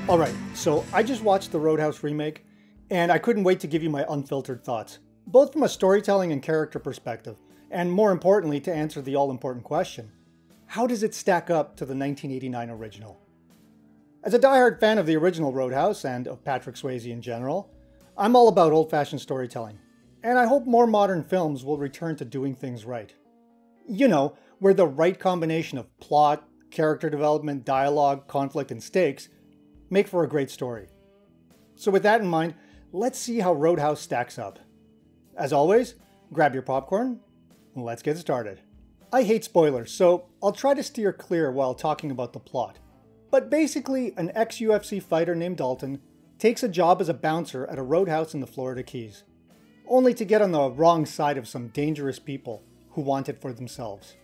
Alright, so I just watched the Roadhouse remake, and I couldn't wait to give you my unfiltered thoughts, both from a storytelling and character perspective, and more importantly to answer the all-important question: how does it stack up to the 1989 original? As a diehard fan of the original Roadhouse, and of Patrick Swayze in general, I'm all about old-fashioned storytelling, and I hope more modern films will return to doing things right. You know, where the right combination of plot, character development, dialogue, conflict, and stakes make for a great story. So with that in mind, let's see how Roadhouse stacks up. As always, grab your popcorn, and let's get started. I hate spoilers, so I'll try to steer clear while talking about the plot. But basically, an ex-UFC fighter named Dalton takes a job as a bouncer at a roadhouse in the Florida Keys, only to get on the wrong side of some dangerous people who want it for themselves.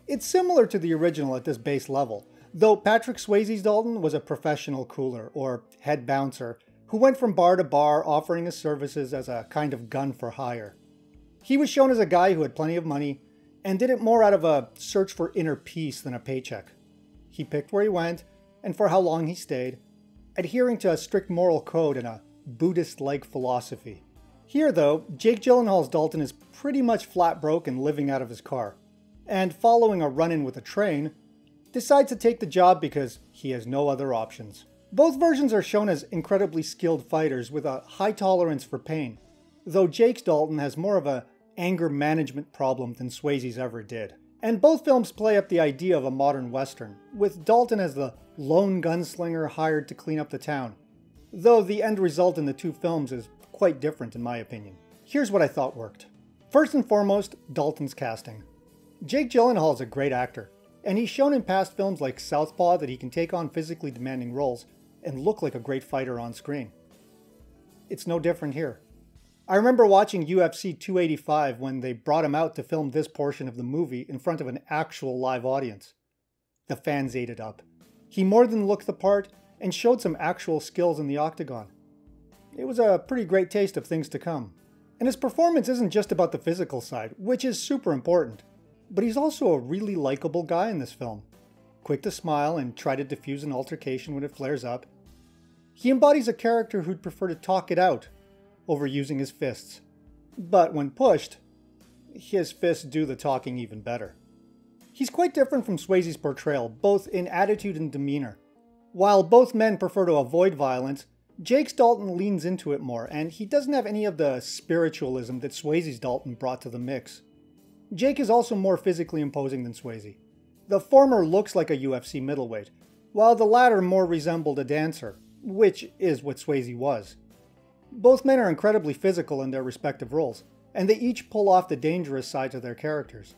It's similar to the original at this base level, though Patrick Swayze's Dalton was a professional cooler, or head bouncer, who went from bar to bar offering his services as a kind of gun for hire. He was shown as a guy who had plenty of money, and did it more out of a search for inner peace than a paycheck. He picked where he went, and for how long he stayed, adhering to a strict moral code and a Buddhist-like philosophy. Here though, Jake Gyllenhaal's Dalton is pretty much flat broke and living out of his car, and following a run-in with a train, decides to take the job because he has no other options. Both versions are shown as incredibly skilled fighters with a high tolerance for pain, though Jake's Dalton has more of a anger management problem than Swayze's ever did. And both films play up the idea of a modern western, with Dalton as the lone gunslinger hired to clean up the town, though the end result in the two films is quite different in my opinion. Here's what I thought worked. First and foremost, Dalton's casting. Jake Gyllenhaal is a great actor, and he's shown in past films like Southpaw that he can take on physically demanding roles and look like a great fighter on screen. It's no different here. I remember watching UFC 285 when they brought him out to film this portion of the movie in front of an actual live audience. The fans ate it up. He more than looked the part and showed some actual skills in the octagon. It was a pretty great taste of things to come. And his performance isn't just about the physical side, which is super important, but he's also a really likable guy in this film. Quick to smile and try to defuse an altercation when it flares up. He embodies a character who'd prefer to talk it out over using his fists. But when pushed, his fists do the talking even better. He's quite different from Swayze's portrayal, both in attitude and demeanor. While both men prefer to avoid violence, Jake's Dalton leans into it more, and he doesn't have any of the spiritualism that Swayze's Dalton brought to the mix. Jake is also more physically imposing than Swayze. The former looks like a UFC middleweight, while the latter more resembled a dancer, which is what Swayze was. Both men are incredibly physical in their respective roles, and they each pull off the dangerous sides of their characters.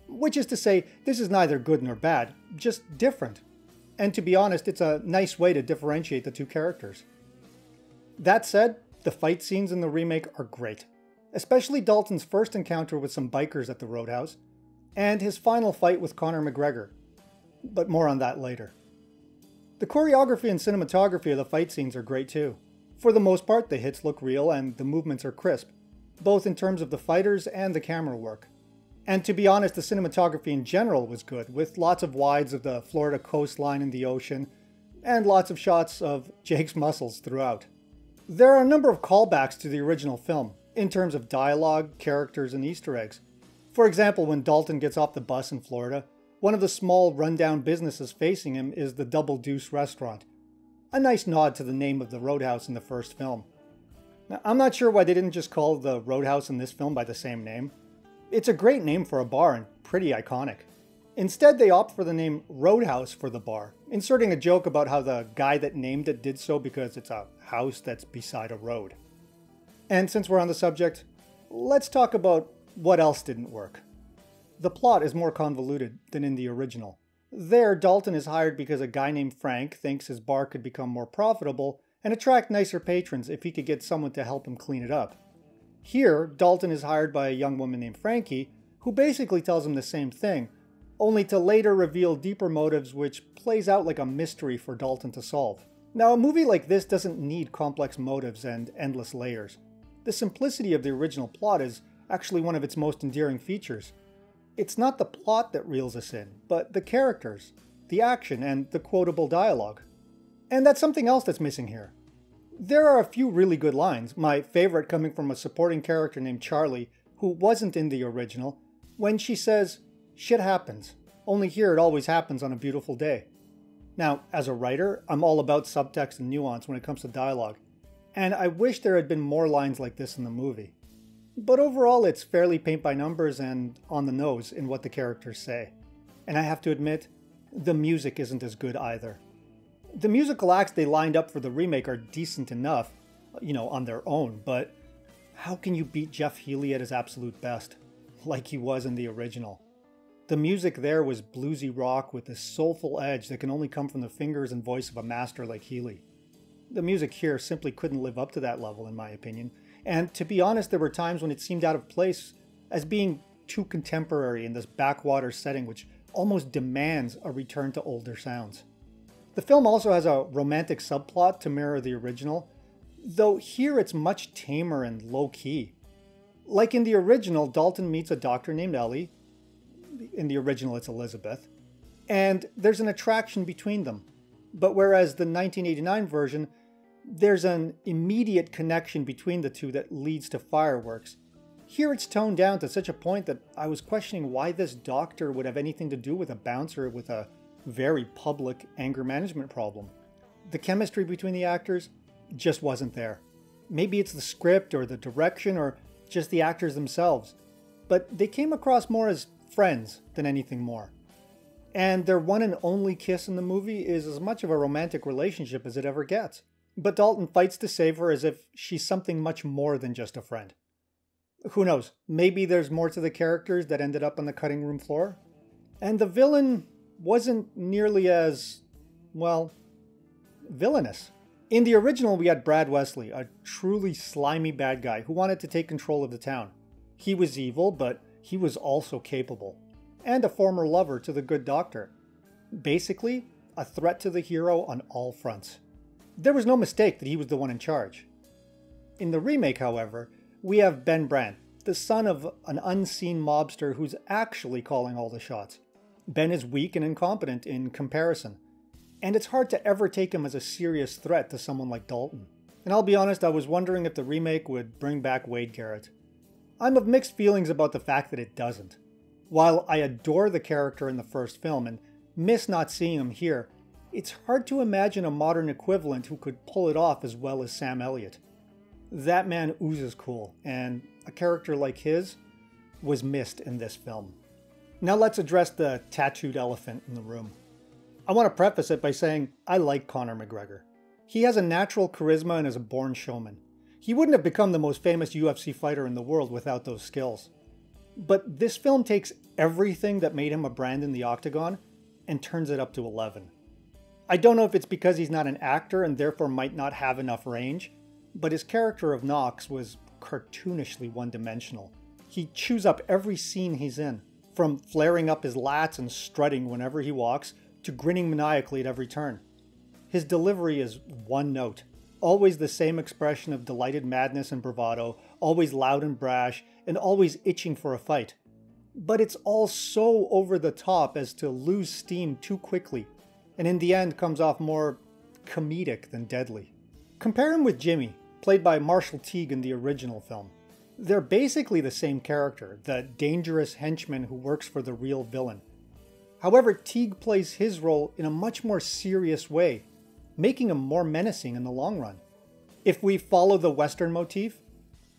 Which is to say, this is neither good nor bad, just different. And to be honest, it's a nice way to differentiate the two characters. That said, the fight scenes in the remake are great. Especially Dalton's first encounter with some bikers at the Roadhouse, and his final fight with Conor McGregor. But more on that later. The choreography and cinematography of the fight scenes are great too. For the most part, the hits look real and the movements are crisp, both in terms of the fighters and the camera work. And to be honest, the cinematography in general was good, with lots of wides of the Florida coastline and the ocean, and lots of shots of Jake's muscles throughout. There are a number of callbacks to the original film, in terms of dialogue, characters, and Easter eggs. For example, when Dalton gets off the bus in Florida, one of the small rundown businesses facing him is the Double Deuce restaurant. A nice nod to the name of the Roadhouse in the first film. Now, I'm not sure why they didn't just call the Roadhouse in this film by the same name. It's a great name for a bar and pretty iconic. Instead, they opt for the name Roadhouse for the bar, inserting a joke about how the guy that named it did so because it's a house that's beside a road. And since we're on the subject, let's talk about what else didn't work. The plot is more convoluted than in the original. There, Dalton is hired because a guy named Frank thinks his bar could become more profitable and attract nicer patrons if he could get someone to help him clean it up. Here, Dalton is hired by a young woman named Frankie, who basically tells him the same thing, only to later reveal deeper motives which plays out like a mystery for Dalton to solve. Now, a movie like this doesn't need complex motives and endless layers. The simplicity of the original plot is actually one of its most endearing features. It's not the plot that reels us in, but the characters, the action, and the quotable dialogue. And that's something else that's missing here. There are a few really good lines, my favorite coming from a supporting character named Charlie, who wasn't in the original, when she says, "Shit happens. Only here it always happens on a beautiful day." Now, as a writer, I'm all about subtext and nuance when it comes to dialogue, and I wish there had been more lines like this in the movie. But overall, it's fairly paint by numbers and on the nose in what the characters say. And I have to admit, the music isn't as good either. The musical acts they lined up for the remake are decent enough, on their own, but how can you beat Jeff Healey at his absolute best, like he was in the original? The music there was bluesy rock with a soulful edge that can only come from the fingers and voice of a master like Healey. The music here simply couldn't live up to that level, in my opinion, and to be honest, there were times when it seemed out of place as being too contemporary in this backwater setting which almost demands a return to older sounds. The film also has a romantic subplot to mirror the original, though here it's much tamer and low-key. Like in the original, Dalton meets a doctor named Ellie. In the original, it's Elizabeth. And there's an attraction between them. But whereas the 1989 version, there's an immediate connection between the two that leads to fireworks. Here it's toned down to such a point that I was questioning why this doctor would have anything to do with a bouncer with a very public anger management problem. The chemistry between the actors just wasn't there. Maybe it's the script or the direction or just the actors themselves, but they came across more as friends than anything more. And their one and only kiss in the movie is as much of a romantic relationship as it ever gets. But Dalton fights to save her as if she's something much more than just a friend. Who knows, maybe there's more to the characters that ended up on the cutting room floor? And the villain wasn't nearly as, villainous. In the original, we had Brad Wesley, a truly slimy bad guy who wanted to take control of the town. He was evil, but he was also capable. And a former lover to the good doctor. Basically, a threat to the hero on all fronts. There was no mistake that he was the one in charge. In the remake, however, we have Ben Brandt, the son of an unseen mobster who's actually calling all the shots. Ben is weak and incompetent in comparison, and it's hard to ever take him as a serious threat to someone like Dalton. And I'll be honest, I was wondering if the remake would bring back Wade Garrett. I'm of mixed feelings about the fact that it doesn't. While I adore the character in the first film and miss not seeing him here, it's hard to imagine a modern equivalent who could pull it off as well as Sam Elliott. That man oozes cool, and a character like his was missed in this film. Now let's address the tattooed elephant in the room. I want to preface it by saying I like Conor McGregor. He has a natural charisma and is a born showman. He wouldn't have become the most famous UFC fighter in the world without those skills. But this film takes everything that made him a brand in the octagon and turns it up to 11. I don't know if it's because he's not an actor and therefore might not have enough range, but his character of Knox was cartoonishly one-dimensional. He chews up every scene he's in, from flaring up his lats and strutting whenever he walks, to grinning maniacally at every turn. His delivery is one note, always the same expression of delighted madness and bravado, always loud and brash, and always itching for a fight. But it's all so over the top as to lose steam too quickly, and in the end comes off more comedic than deadly. Compare him with Jimmy, played by Marshall Teague in the original film. They're basically the same character, the dangerous henchman who works for the real villain. However, Teague plays his role in a much more serious way, making him more menacing in the long run. If we follow the Western motif,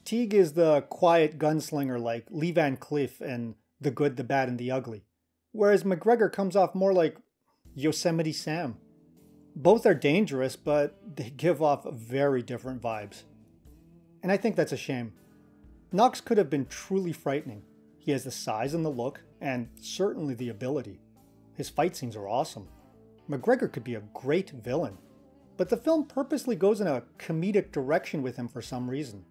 Teague is the quiet gunslinger like Lee Van Cleef in The Good, the Bad, and the Ugly, whereas McGregor comes off more like Yosemite Sam. Both are dangerous, but they give off very different vibes. And I think that's a shame. Knox could have been truly frightening. He has the size and the look, and certainly the ability. His fight scenes are awesome. McGregor could be a great villain, but the film purposely goes in a comedic direction with him for some reason.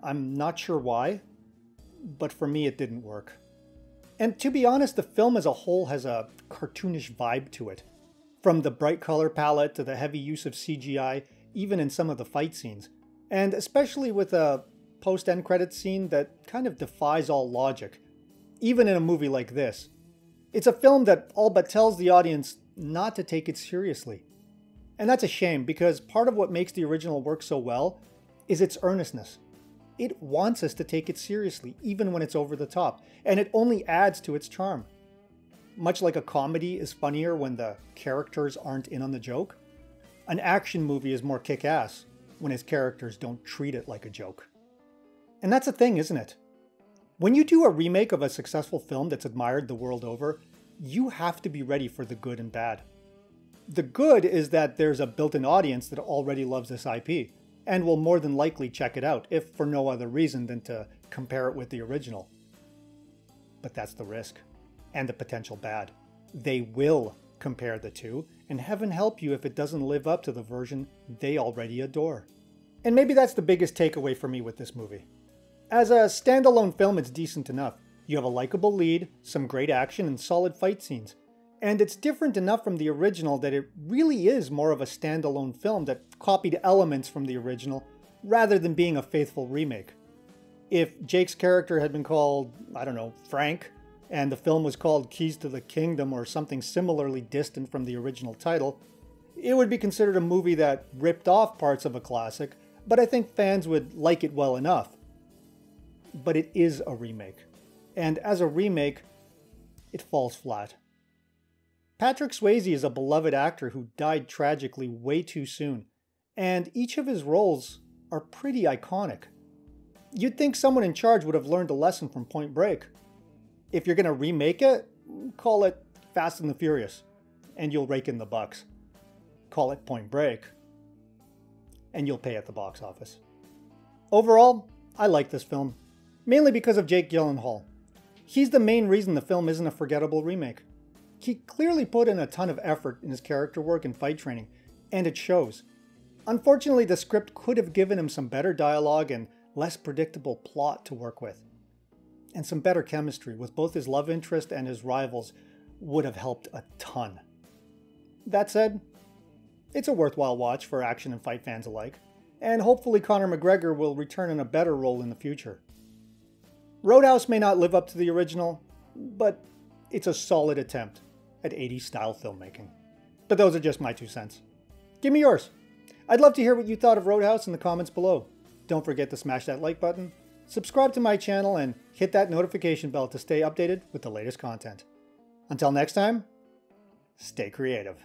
I'm not sure why, but for me it didn't work. And to be honest, the film as a whole has a cartoonish vibe to it. From the bright color palette to the heavy use of CGI, even in some of the fight scenes. And especially with a post-end credits scene that kind of defies all logic, even in a movie like this. It's a film that all but tells the audience not to take it seriously. And that's a shame, because part of what makes the original work so well is its earnestness. It wants us to take it seriously, even when it's over the top, and it only adds to its charm. Much like a comedy is funnier when the characters aren't in on the joke, an action movie is more kick-ass when its characters don't treat it like a joke. And that's a thing, isn't it? When you do a remake of a successful film that's admired the world over, you have to be ready for the good and bad. The good is that there's a built-in audience that already loves this IP, and will more than likely check it out, if for no other reason than to compare it with the original. But that's the risk, and the potential bad. They will compare the two, and heaven help you if it doesn't live up to the version they already adore. And maybe that's the biggest takeaway for me with this movie. As a standalone film, it's decent enough. You have a likable lead, some great action, and solid fight scenes. And it's different enough from the original that it really is more of a standalone film that copied elements from the original, rather than being a faithful remake. If Jake's character had been called, I don't know, Frank, and the film was called Keys to the Kingdom or something similarly distant from the original title, it would be considered a movie that ripped off parts of a classic, but I think fans would like it well enough. But it is a remake, and as a remake, it falls flat. Patrick Swayze is a beloved actor who died tragically way too soon, and each of his roles are pretty iconic. You'd think someone in charge would have learned a lesson from Point Break. If you're going to remake it, call it Fast and the Furious, and you'll rake in the bucks. Call it Point Break, and you'll pay at the box office. Overall, I like this film, mainly because of Jake Gyllenhaal. He's the main reason the film isn't a forgettable remake. He clearly put in a ton of effort in his character work and fight training, and it shows. Unfortunately, the script could have given him some better dialogue and less predictable plot to work with. And some better chemistry with both his love interest and his rivals would have helped a ton. That said, it's a worthwhile watch for action and fight fans alike, and hopefully Conor McGregor will return in a better role in the future. Roadhouse may not live up to the original, but it's a solid attempt at 80s style filmmaking. But those are just my 2 cents. Give me yours. I'd love to hear what you thought of Roadhouse in the comments below. Don't forget to smash that like button, subscribe to my channel, and hit that notification bell to stay updated with the latest content. Until next time, stay creative.